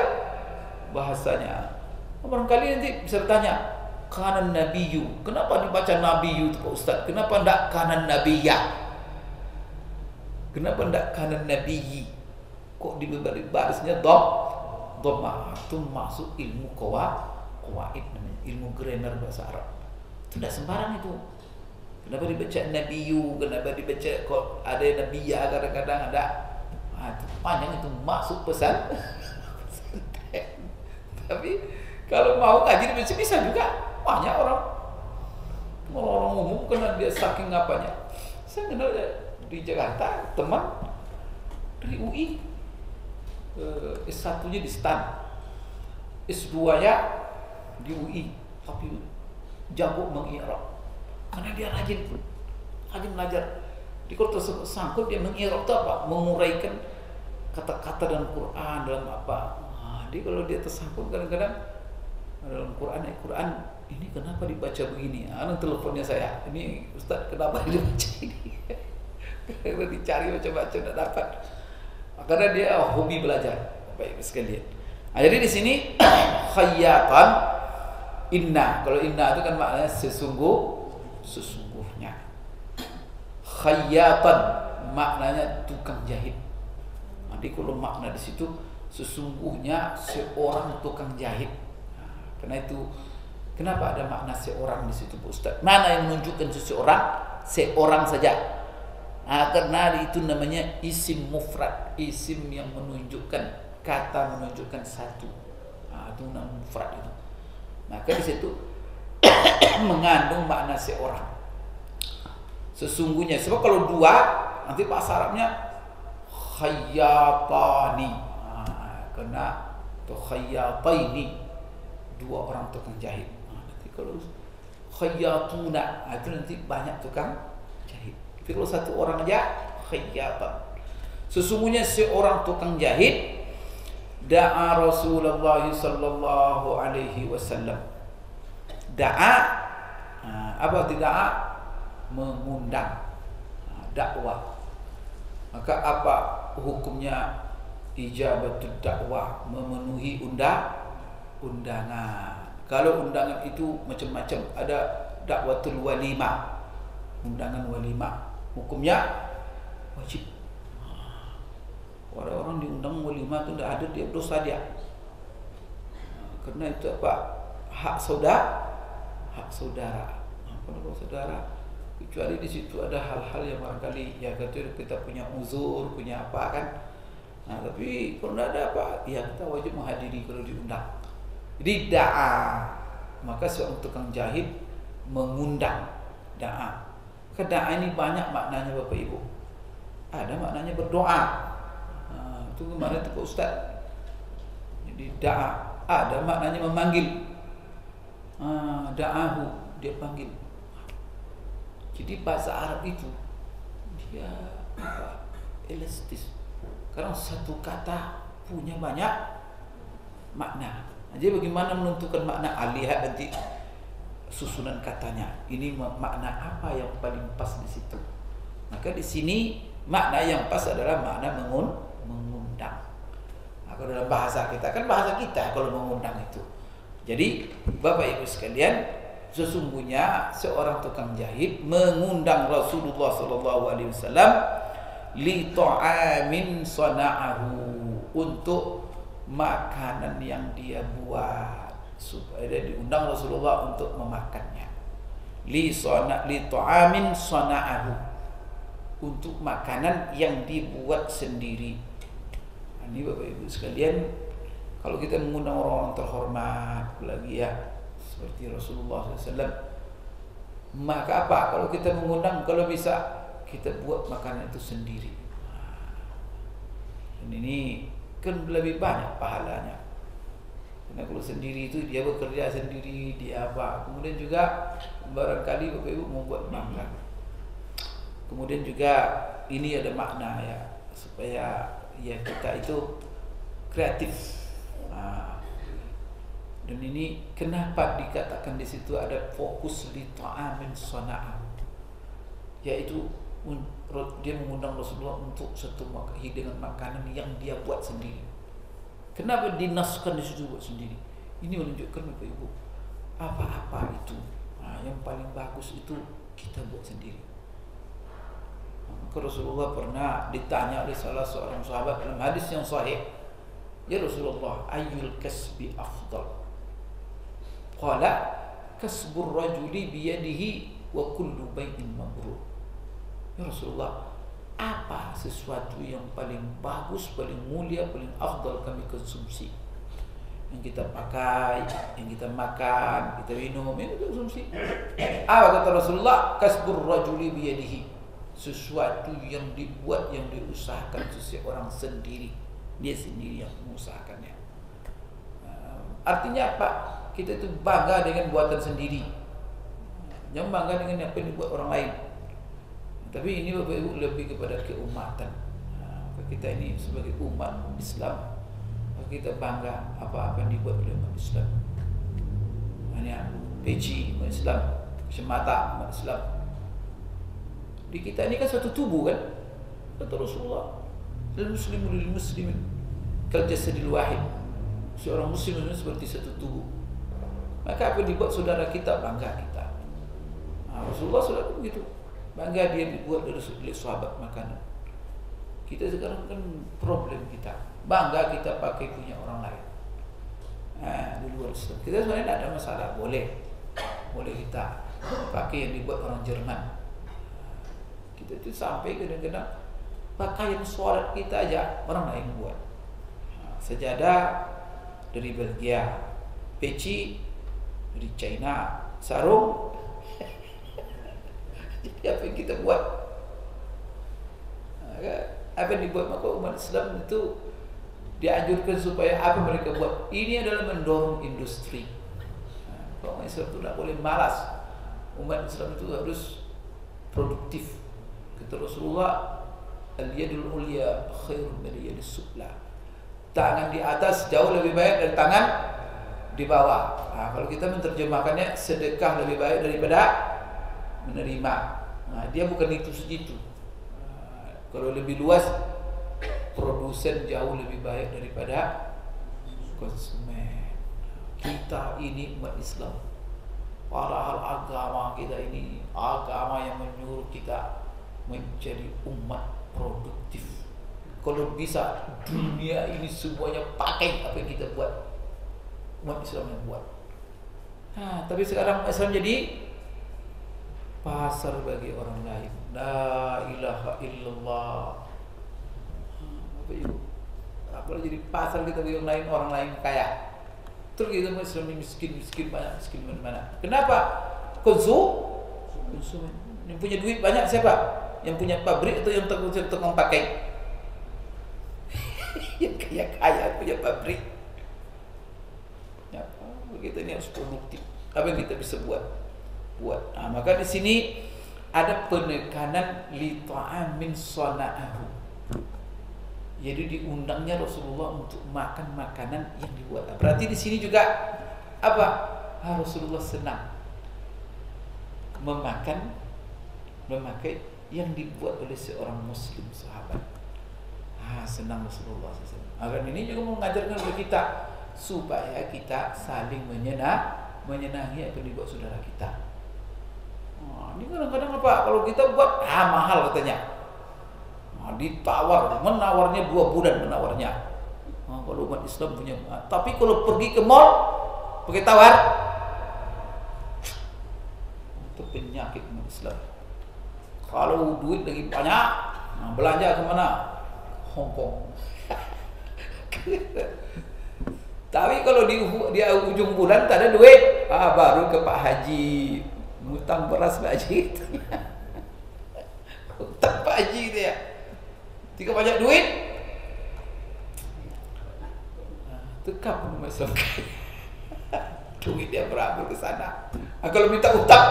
bahasanya. Barangkali nanti bisa bertanya, kanan nabiyyu. Kenapa dibaca nabiyyu itu Pak Ustaz? Kenapa enggak kanan nabiyya? Kenapa enggak kanan nabiyyi? Kok di barisnya dhamma? Itu masuk ilmu qawaid namanya, ilmu grammar bahasa Arab. Itu tidak sembarang itu. Kenapa dibaca nabiyyu? Kenapa dibaca kok ada nabiyya kadang-kadang ada? Itu panjang, itu masuk pesan. Tapi kalau mau ngaji bisa juga. Banyak orang umum kena dia saking apanya. Saya kenal di Jakarta teman dari UI, S1-nya di STAN, S2-nya di UI, tapi jago mengi'rab karena dia rajin belajar. Di kalau tersangkut dia mengi'rab itu apa? Menguraikan kata-kata dalam Quran, dalam apa. Jadi kalau dia tersangkut kadang-kadang dalam Quran ini kenapa dibaca begini? Teleponnya saya, ini Ustaz kenapa dibaca ini? Karena dicari baca-baca tidak dapat. Karena dia hobi belajar. Baik sekalian. Jadi di sini khayyatan inna. Kalau inna itu kan maknanya sesungguhnya. Khayyatan maknanya tukang jahit. Nanti kalau makna di situ sesungguhnya seorang tukang jahit. Karena itu kenapa ada makna seorang di situ Pak Ustaz? Mana yang menunjukkan seorang saja? Karena itu namanya isim mufrad, isim yang menunjukkan kata, menunjukkan satu. Itu namanya mufrad itu. Maka di situ mengandung makna seorang. Sesungguhnya. Sebab kalau dua, nanti bahasa Arabnya khayyatani. Kena atau khayyataini, dua orang tukang jahit. Nanti kalau khayyatuna, itu nanti banyak tukang jahit. Tapi kalau satu orang aja khayyatan. Sesungguhnya seorang tukang jahit da'a Rasulullah sallallahu alaihi wasallam. Da'a apa tidak? Mengundang, dakwah. Maka apa hukumnya ijabatul dakwah? Memenuhi undangan. Kalau undangan itu macam-macam, ada dakwatul walimah, undangan walimah. Hukumnya wajib. Orang-orang diundang walimah itu tidak ada, dia dosa dia. Karena itu apa? Hak saudara. Kalau saudara, kecuali di situ ada hal-hal yang barangkali ya kita punya uzur, punya apa kan. Tapi kalau tidak ada apa, ya kita wajib menghadiri kalau diundang. Jadi da'a, maka seorang tukang jahit mengundang, da'a. Da'a ini banyak maknanya Bapak Ibu. Ada maknanya berdoa. Itu kemarin itu Pak Ustaz. Jadi da'a, ada maknanya memanggil. Da'ahu, dia panggil. Jadi bahasa Arab itu dia elastis. Karena satu kata punya banyak makna. Jadi bagaimana menentukan makna? Lihat nanti susunan katanya. Ini makna apa yang paling pas di situ. Maka di sini makna yang pas adalah makna mengundang. Kalau dalam bahasa kita kan bahasa kita kalau mengundang itu. Jadi Bapak Ibu sekalian, sesungguhnya seorang tukang jahit mengundang Rasulullah SAW li ta'amin sana'ahu, untuk makanan yang dia buat, supaya dia diundang Rasulullah untuk memakannya. Li ta'amin sana'ahu, untuk makanan yang dibuat sendiri. Ini Bapak Ibu sekalian, kalau kita mengundang orang-orang terhormat lagi ya seperti Rasulullah SAW, maka apa? Kalau kita mengundang, kalau bisa kita buat makanan itu sendiri. Dan ini kan lebih banyak pahalanya. Karena kalau sendiri itu dia bekerja sendiri, dia apa? Kemudian juga barangkali Bapak Ibu membuat makan. Kemudian juga ini ada makna ya, supaya ya kita itu kreatif. Dan ini kenapa dikatakan di situ ada fokus li ta'amin sana'ah, yaitu dia mengundang Rasulullah untuk satu hidangan makanan yang dia buat sendiri. Kenapa dinaskan di situ buat sendiri? Ini menunjukkan Bapak Ibu apa-apa itu. Yang paling bagus itu kita buat sendiri. Maka Rasulullah pernah ditanya oleh salah seorang sahabat dalam hadis yang sahih, "Ya Rasulullah, ayyul kasbi afdal?" Qala, "Kasbur rajuli biyadihi wa kullu bai'in mabrur." Ya Rasulullah, apa sesuatu yang paling bagus, paling mulia, paling afdal kami konsumsi? Yang kita pakai, yang kita makan, kita minum, itu konsumsi. Apa kata Rasulullah? Kasbur rajuli biyadihi, sesuatu yang dibuat, yang diusahakan seseorang sendiri, dia sendiri yang mengusahakannya. Artinya apa? Kita itu bangga dengan buatan sendiri, jangan bangga dengan apa yang dibuat orang lain. Tapi ini Bapak Ibu lebih kepada keumatan. Kita ini sebagai umat Islam, kita bangga apa-apa yang dibuat oleh umat Islam. Hanya peci umat Islam, semata umat Islam. Di kita ini kan satu tubuh kan, kata Rasulullah, al-muslimu lil-muslimin kal jasadil wahid. Seorang muslim itu seperti satu tubuh. Maka apa yang dibuat saudara kita, bangga kita. Rasulullah sudah begitu, bangga dia dibuat oleh sahabat makanan. Kita sekarang kan problem kita, bangga kita pakai punya orang lain. Di luar Islam kita sebenarnya tidak ada masalah, boleh kita pakai yang dibuat orang Jerman. Kita itu sampai kadang-kadang pakaian sholat kita aja orang lain buat. Sejadah dari Belgia, peci dari China, sarung jadi apa yang kita buat, apa yang dibuat. Maka umat Islam itu dianjurkan supaya apa mereka buat ini adalah mendorong industri. Umat Islam itu tidak boleh malas. Umat Islam itu harus produktif. Kata Rasulullah, al-yadul ulya khairun min al-yadis sufla. Tangan di atas jauh lebih baik dari tangan di bawah. Kalau kita menerjemahkannya, sedekah lebih baik daripada menerima. Dia bukan itu segitu. Kalau lebih luas, produsen jauh lebih baik daripada konsumen. Kita ini umat Islam, padahal agama kita ini agama yang menyuruh kita menjadi umat produktif. Kalau bisa dunia ini semuanya pakai apa yang kita buat, umat Islam yang buat. Tapi sekarang Islam jadi pasar bagi orang lain. La ilaha illallah. Apa itu? Kalau jadi pasar kita bagi orang lain kaya. Terus kita Islam miskin banyak, miskin mana-mana. Kenapa? Konsumen. Yang punya duit banyak siapa? Yang punya pabrik atau yang tukang pakai? Yang kaya punya pabrik. Ya, kita ini harus produktif. Apa yang kita bisa buat. Maka di sini ada penekanan li ta'amin sana'ahu. Jadi diundangnya Rasulullah untuk makan makanan yang dibuat. Berarti di sini juga apa? Rasulullah senang memakai yang dibuat oleh seorang muslim sahabat. Senang Rasulullah SAW. Agar ini juga mengajarkan kepada kita supaya kita saling menyenangi apa yang dibuat saudara kita. Ini kadang-kadang apa? Kalau kita buat mahal katanya. Menawarnya 2 bulan menawarnya. Kalau umat Islam punya. Tapi kalau pergi ke mall pakai tawar, itu penyakit umat Islam. Kalau duit lagi banyak, belanja kemana? Hong Kong. Tapi kalau di ujung bulan tak ada duit, baru ke Pak Haji, ngutang beras Pak Haji. Ngutang Pak Haji itu ya. Jika banyak duit, tekap umat Islam. Duit dia berambil ke sana. Kalau minta utang,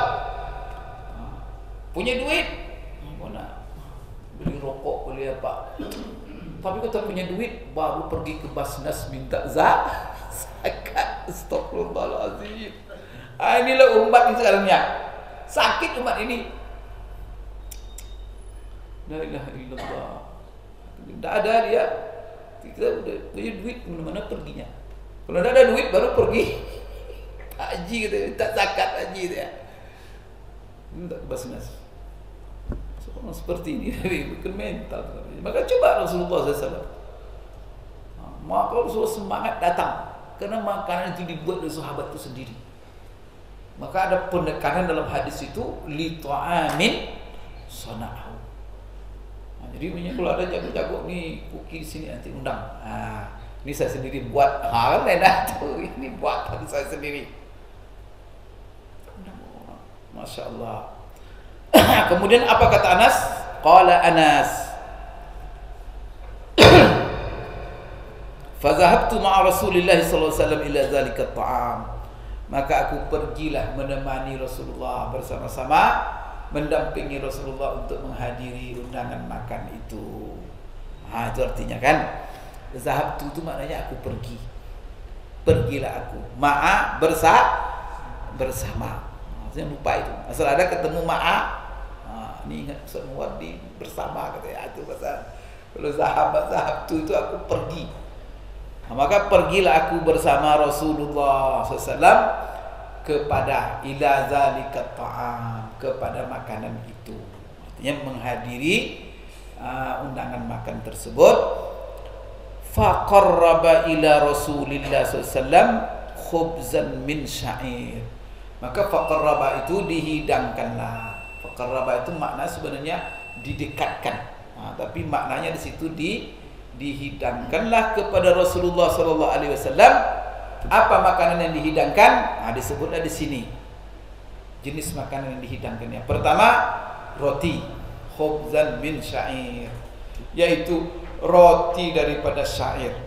punya duit, mana beli rokok, beli apa. Tapi kalau tak punya duit, baru pergi ke Basnas minta zakat. Astagfirullahaladzim. Inilah umat ini sekarangnya. Sakit umat ini. La ilaha illallah. Tidak ada dia. Kita udah punya duit, mana-mana perginya. Kalau tidak ada duit, baru pergi haji kata, tak zakat haji dia. Tak basnas. Orang seperti ini bukan mental. Maka coba Rasulullah SAW. Maka Rasulullah semangat datang, karena makanan itu dibuat oleh sahabat itu sendiri. Maka ada penekanan dalam hadis itu li ta'amin sana'u. Jadi kalau ada jago-jago nih kuki di sini nanti undang. Ini saya sendiri buat. Kan enak tuh, ini buatan saya sendiri. Masya Allah. Kemudian apa kata Anas? Qala Anas, fazahabtu ma'a Rasulillah sallallahu alaihi wasallam ila zalika ta'am. Maka aku pergilah menemani Rasulullah, bersama-sama mendampingi Rasulullah untuk menghadiri undangan makan itu. Itu artinya kan, zahabtu itu maknanya aku pergi. Pergilah aku, ma'a bersama. Saya lupa itu. Asal ada ketemu ma'a. Ini ingat Ustaz Muwardi bersama katanya. Itu pasal kalau zahab itu aku pergi. Maka pergilah aku bersama Rasulullah SAW kepada ila zalika ta'am, kepada makanan itu. Artinya menghadiri undangan makan tersebut. Faqarraba ila Rasulillah SAW khubzan min sya'ir. Maka faqarraba itu dihidangkanlah. Faqarraba itu makna sebenarnya didekatkan. Tapi maknanya di situ dihidangkanlah kepada Rasulullah sallallahu alaihi wasallam. Apa makanan yang dihidangkan? Disebutlah di sini. Jenis makanan yang dihidangkannya. Pertama, roti, khubzan min sya'ir, yaitu roti daripada syair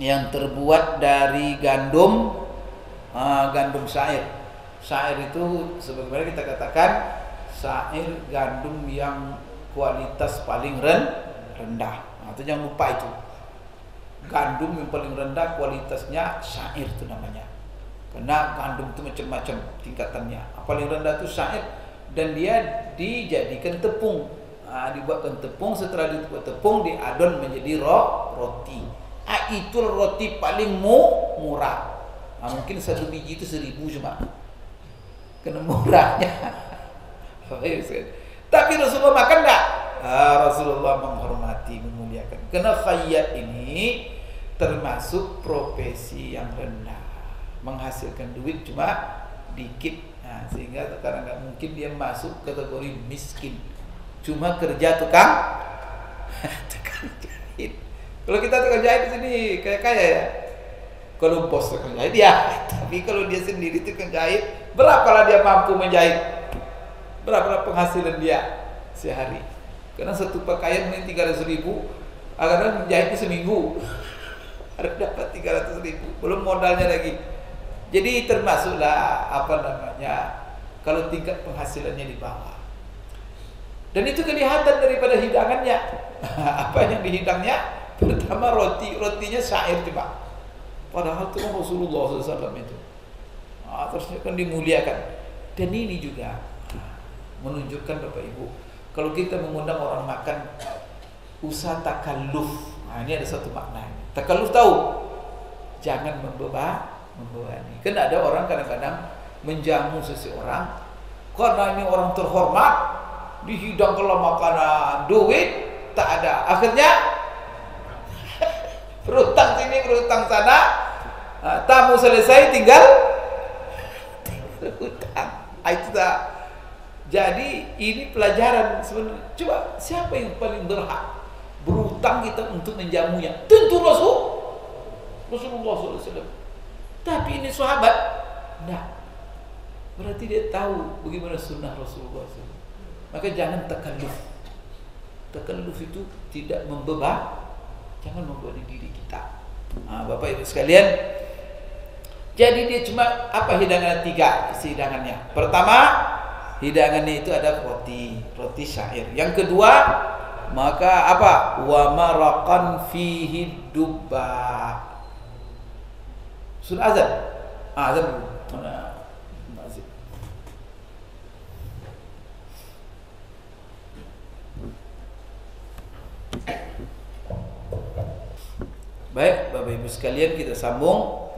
yang terbuat dari gandum syair. Syair itu sebagaimana kita katakan syair gandum yang kualitas paling rendah. Itu jangan lupa itu. Gandum yang paling rendah kualitasnya syair itu namanya. Karena gandum itu macam-macam tingkatannya. Paling rendah itu syair, dan dia dijadikan tepung. Dibuatkan tepung, setelah dibuat tepung diadon menjadi roti. Itu roti paling murah. Mungkin satu biji itu 1.000 cuma. Kena murahnya. Tapi Rasulullah makan enggak? Rasulullah menghormati, memuliakan. Karena khayyat ini termasuk profesi yang rendah, menghasilkan duit cuma dikit. Sehingga sekarang enggak mungkin dia masuk kategori miskin, cuma kerja tukang jahit. Kalau kita tukang jahit di sini kaya ya. Kalau bos tukang jahit ya, tapi kalau dia sendiri tukang jahit, berapalah dia mampu menjahit? Berapa penghasilan dia sehari? Karena satu pakaian ini 300.000, agar menjahitnya seminggu harus dapat 300.000, belum modalnya lagi. Jadi termasuklah kalau tingkat penghasilannya di bawah. Dan itu kelihatan daripada hidangannya. Apa yang dihidangnya? Pertama rotinya syair coba. Padahal itu Rasulullah SAW itu. Terusnya kan dimuliakan. Dan ini juga menunjukkan Bapak Ibu, kalau kita mengundang orang makan, usaha takalluf. Ini ada satu makna. Takalluf tahu? Jangan membebani. Kan ada orang kadang-kadang menjamu seseorang karena ini orang terhormat, dihidangkanlah makanan, duit tak ada. Akhirnya berutang sini, berutang sana. Tamu selesai tinggal hutang. Itu tak. Jadi ini pelajaran sebenarnya. Coba siapa yang paling berhak berutang kita untuk menjamunya? Tentu Rasulullah SAW. Tapi ini sahabat, nah, berarti dia tahu bagaimana sunnah Rasulullah SAW. Maka jangan takalluf. Takalluf itu tidak jangan membebani diri kita. Bapak Ibu sekalian, jadi dia cuma apa hidangan 3 isi hidangannya. Pertama, hidangannya itu ada roti syair. Yang kedua, maka apa? Wa maraqan fihi dubba. Sudah azan? Azan dulu. Mana masjid? Baik, Bapak Ibu sekalian, kita sambung.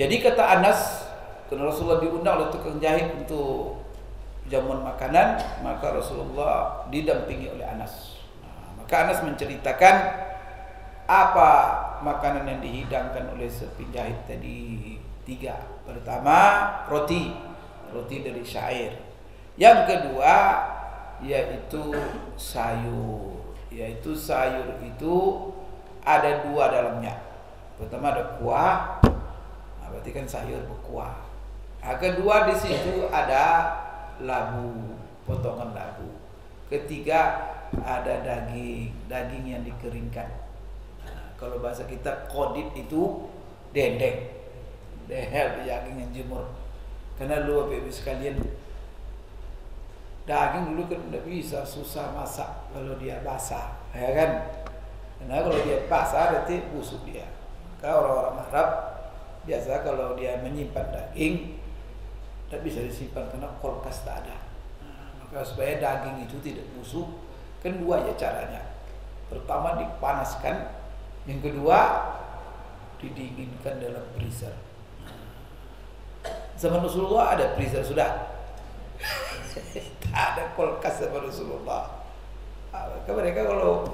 Jadi kata Anas, karena Rasulullah diundang oleh tukang jahit untuk jamuan makanan, maka Rasulullah didampingi oleh Anas. Nah, maka Anas menceritakan apa makanan yang dihidangkan oleh si penjahit tadi. 3. Pertama, roti dari syair. Yang kedua yaitu sayur. Yaitu sayur itu ada 2 dalamnya. Pertama ada kuah, nah, berarti kan sayur berkuah. Nah, kedua di situ ada labu, potongan labu. Ketiga ada daging yang dikeringkan. Nah, kalau bahasa kita kodit itu dendeng, daging yang jemur. Karena lu Bapak sekalian, daging dulu kan tidak bisa, susah masak kalau dia basah, ya kan? Karena kalau dia basah berarti busuk dia. Maka orang-orang Arab biasa kalau dia menyimpan daging tidak bisa disimpan karena kulkas tak ada. Nah, maka supaya daging itu tidak busuk, kan 2 ya caranya. Pertama dipanaskan, yang kedua didinginkan dalam freezer. Zaman Rasulullah ada freezer sudah. Tak ada kulkas sama Rasulullah. Mereka kalau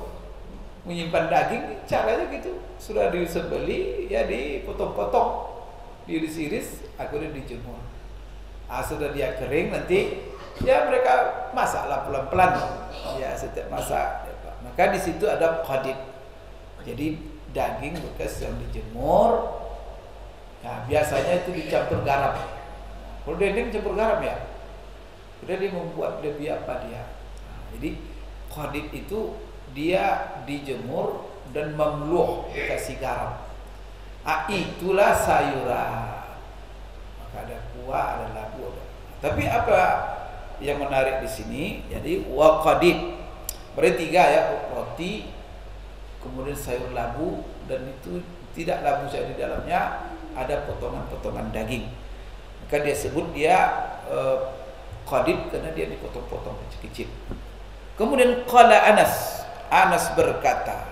menyimpan daging caranya gitu, sudah disembeli ya dipotong-potong, diiris-iris, akhirnya dijemur. Sudah dia kering nanti ya mereka masaklah pelan-pelan ya setiap masak. Maka di situ ada qadid. Jadi daging bekas yang dijemur, nah biasanya itu dicampur garam. Kalau dendeng campur garam ya, udah dia membuat lebih apa dia. Nah, jadi qadid itu dia dijemur dan memluh dikasih garam. Itulah sayuran. Maka ada kuah, ada labu, ada. Tapi apa yang menarik di sini? Jadi wa qadid. Berarti 3 ya, roti, kemudian sayur labu, dan itu tidak labu saja di dalamnya, ada potongan-potongan daging. Maka dia sebut dia qadid karena dia dipotong-potong kecil-kecil. Kemudian qala Anas berkata,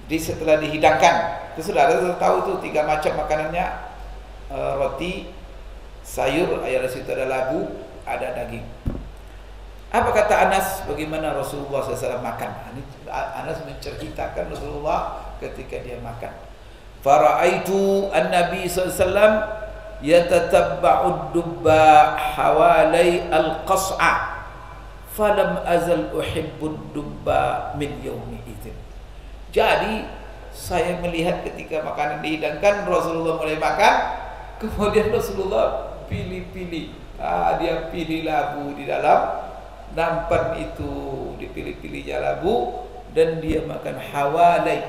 jadi setelah dihidangkan, itu sudah tahu tuh 3 macam makanannya, roti, sayur, ayat situ ada labu, ada daging. Apa kata Anas? Bagaimana Rasulullah SAW makan? Anas menceritakan Rasulullah ketika dia makan. Fara'aitu an-Nabi SAW yatatabba'ud dubba hawalai al-qas'a falam azal uhibbud dubba min yaumi idzin. Jadi saya melihat ketika makanan dihidangkan, Rasulullah mulai makan, kemudian Rasulullah pilih-pilih. Dia pilih labu di dalam nampan itu, dipilih-pilihnya labu, dan dia makan hawalai.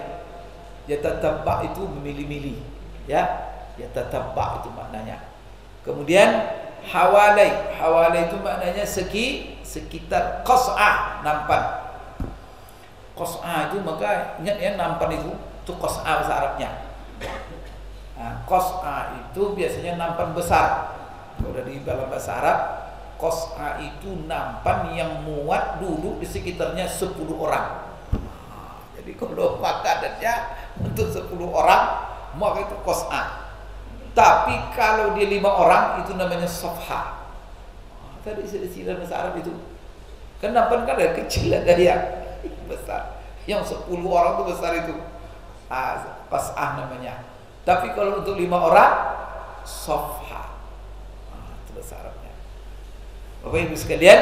Yatatabba itu memilih-milih, ya. Yatatabba itu maknanya. Kemudian hawalai itu maknanya sekitar qas'ah, nampan. Qas'ah itu maka ingat ya, nampan itu qas'ah bahasa Arabnya. Nah, qas'ah itu biasanya nampan besar. Kalau di dalam bahasa Arab, qas'ah itu nampan yang muat duduk di sekitarnya 10 orang. Jadi kalau makanannya untuk 10 orang, maka itu qas'ah. Tapi kalau dia 5 orang, itu namanya safha. Tadi istilah bahasa Arab itu. Kan nampan kan ada kecil, ada yang besar. Yang 10 orang itu besar itu. Qas'ah namanya. Tapi kalau untuk 5 orang, safha. Itu bahasa Arabnya. Bapak Ibu sekalian,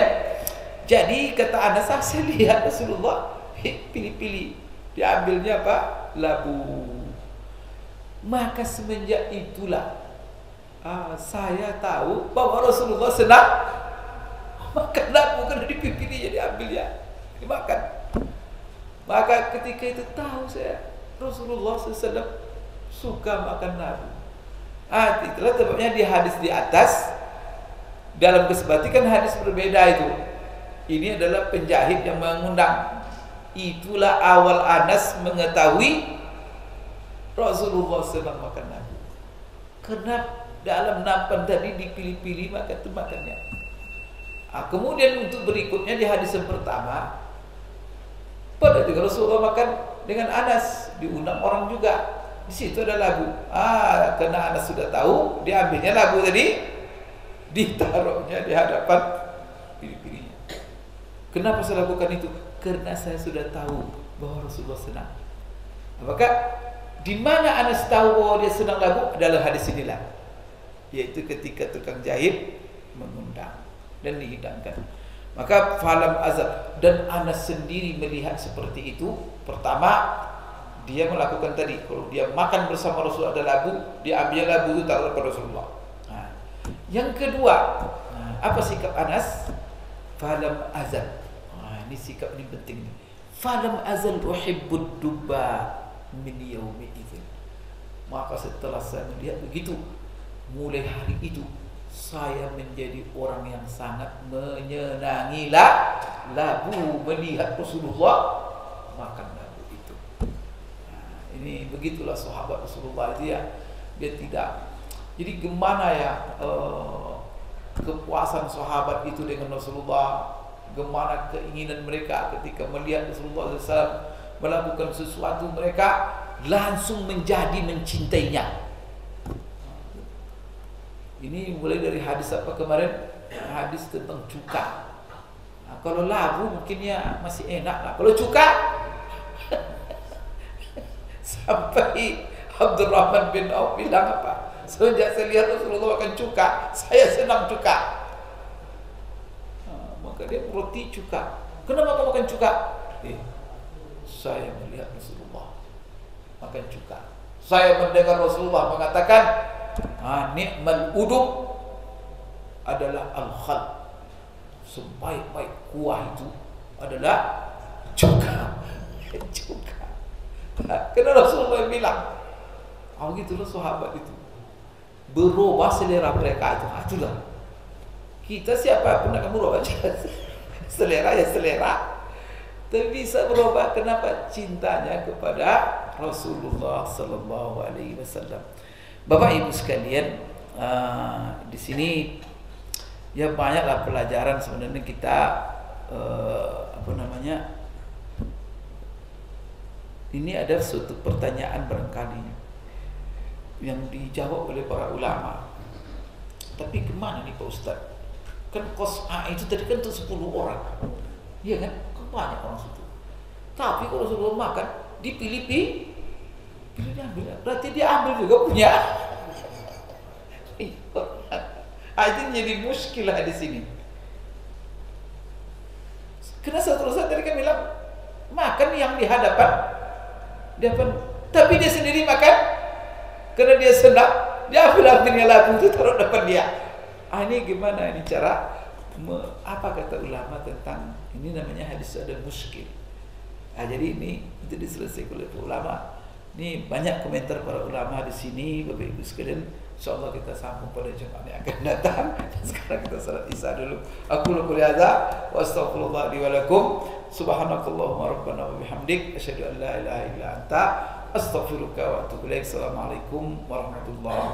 jadi kata Anas, saya lihat Rasulullah pilih-pilih, diambilnya apa? Labu. Maka semenjak itulah saya tahu bahwa Rasulullah senang makan labu, karena dipilih-pilih jadi ambil ya, dimakan. Maka ketika itu tahu saya Rasulullah SAW suka makan labu. Itulah sebabnya di hadis di atas, dalam kesebatikan hadis berbeda itu. Ini adalah penjahit yang mengundang. Itulah awal Anas mengetahui Rasulullah senang makan labu. Karena dalam nampan tadi dipilih-pilih, maka itu makannya. Kemudian untuk berikutnya di hadis yang pertama, pada ketika Rasulullah makan dengan Anas, diundang orang juga. di situ ada labu. Karena Anas sudah tahu, diambilnya labu tadi, ditaruhnya di hadapan pilih-pilihnya. Kenapa saya lakukan itu? Karena saya sudah tahu bahwa Rasulullah senang. Apakah di mana Anas tahu bahwa dia senang labu? Adalah hadis inilah, yaitu ketika tukang jahit mengundang dan dihidangkan. Maka falam azab, dan Anas sendiri melihat seperti itu. Pertama, dia melakukan tadi, kalau dia makan bersama Rasulullah ada labu, dia ambil labu itu taruh kepada Rasulullah. Yang kedua, apa sikap Anas? Falam azal. Ini sikap ini penting. Falam azal uhibbud dubba min yaumi idzin. Maka setelah saya melihat begitu, mulai hari itu saya menjadi orang yang sangat menyenangi labu, melihat Rasulullah makan labu itu. Ini begitulah sahabat Rasulullah itu ya. Dia tidak. Jadi gimana ya kepuasan sahabat itu dengan Rasulullah, gimana keinginan mereka ketika melihat Rasulullah SAW melakukan sesuatu, mereka langsung menjadi mencintainya. Ini mulai dari hadis apa kemarin? Hadis tentang cuka. Kalau labu mungkin ya masih enak lah. Kalau cuka sampai Abdurrahman bin Auf bilang apa? Sejak saya lihat Rasulullah makan cuka, saya senang cuka. Maka dia roti cuka. Kenapa kamu makan cuka? Saya melihat Rasulullah makan cuka. Saya mendengar Rasulullah mengatakan, ni'mal udum adalah al-khal. Sebaik-baik kuah itu adalah cuka. Cuka. Karena Rasulullah bilang, gitulah sahabat itu. Berubah selera mereka itu. Itulah. Kita siapa pun akan berubah. Selera ya selera. Tapi bisa berubah. Kenapa? Cintanya kepada Rasulullah sallallahu alaihi wasallam. Bapak Ibu sekalian, di sini ya banyaklah pelajaran sebenarnya kita ini ada suatu pertanyaan barangkali yang dijawab oleh para ulama. Tapi kemana nih Pak Ustaz? Kan kos A itu tadi kan untuk 10 orang. Iya kan? Banyak orang situ. Tapi kalau Rasulullah makan dipilih-pilih, diambil. Berarti dia ambil juga punya. Itu jadi muskilah di sini. Karena Rasulullah tadi kan bilang makan yang di hadapan, tapi dia sendiri makan. Karena dia senang, dia ambil-ambilnya labu itu taruh depan dia. Ini gimana ini cara? Apa kata ulama tentang ini? Namanya hadis ada muskil. Jadi ini itu diselesaikan oleh ulama. Ini banyak komentar para ulama di sini, Bapak Ibu sekalian. Insyaallah kita sambung pada Jumat yang akan datang. Sekarang kita salat Isya dulu. Aku lakukan hadza wa astaghfirullah li wa lakum. Subhanakallahumma rabbana wa bihamdik asyhadu an la ilaha illa anta astaghfiruka wa atubu ilaik. Assalamualaikum warahmatullahi